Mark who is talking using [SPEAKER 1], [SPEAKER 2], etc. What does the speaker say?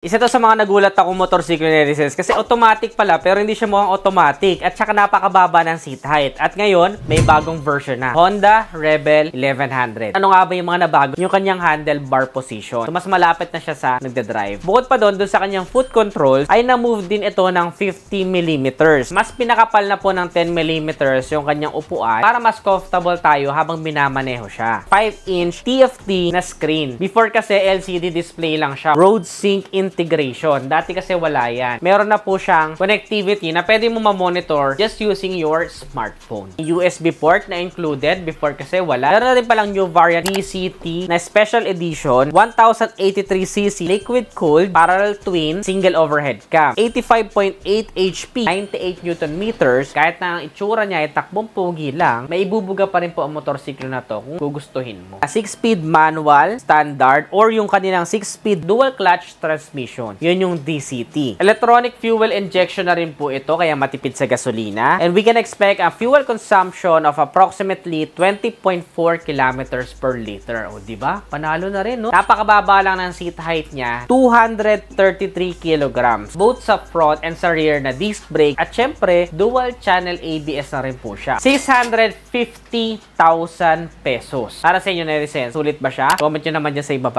[SPEAKER 1] Isa to sa mga nagulat akong motorsiklo ni Resense kasi automatic pala pero hindi siya mukhang automatic at saka napakababa ng seat height. At ngayon, may bagong version na. Honda Rebel 1100. Ano nga ba yung mga nabago? Yung kanyang handlebar position. So, mas malapit na siya sa nagdadrive. Bukod pa doon sa kanyang foot controls, ay na-move din ito ng 50mm. Mas pinakapal na po ng 10mm yung kanyang upuan para mas comfortable tayo habang minamaneho siya. 5-inch TFT na screen. Before kasi LCD display lang siya. Road Sync integration. Dati kasi wala yan. Meron na po siyang connectivity na pwede mo ma-monitor just using your smartphone. USB port na included before kasi wala. Meron na rin palang new variant DCT na special edition 1083cc liquid cooled parallel twin single overhead cam. 85.8 HP, 98 Newton meters. Kahit na ang itsura niya ay takbong pogi lang, may ibubuga pa rin po ang motorsiklo na to kung gugustuhin mo. 6-speed manual, standard, or yung kanilang 6-speed dual clutch transmission. Yun yung DCT. Electronic fuel injection na rin po ito kaya matipid sa gasolina. And we can expect a fuel consumption of approximately 20.4 kilometers per liter. O, diba? Panalo na rin, no? Napakababa lang ng seat height niya. 233 kilograms. Both sa front and sa rear na disc brake. At syempre, dual channel ABS na rin po siya. 650,000 pesos. Para sa inyo na Resense, sulit ba siya? Comment nyo naman dyan sa ibaba.